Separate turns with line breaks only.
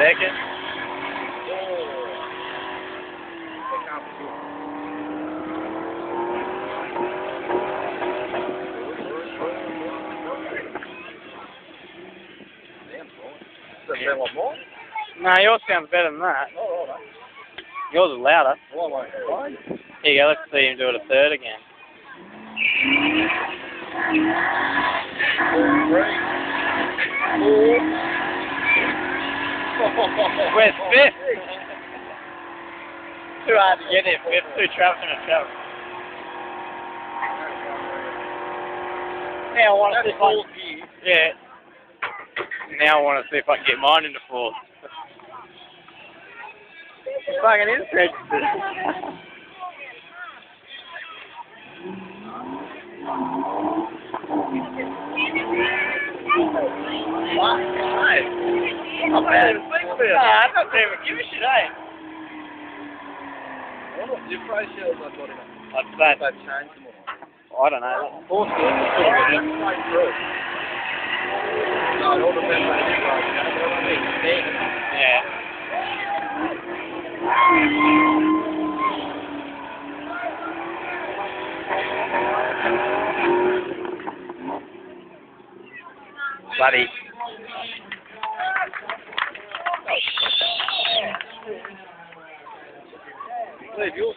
second.
Yeah. One more?
No, yours sounds better than that.
Oh, all right.
Yours is louder.
Well, I won't complain.
Here you go, let's see him do it a third again.
3, 4.
Where's fifth? Too hard to get here, fifth. Two traps and a trap. Now I want to see if I can... Yeah. Now I want to see if I can get mine into fourth. It fucking is registered. What? Nice. Not bad. Nah, I'm not even give a shit, eh?
Your price shells I've got in it.
What's that?
They've changed them all.
I don't know.
Fourth good. Straight through. No, it all depends on the price. You know what I mean?
Yeah. Buddy.
Leave yours.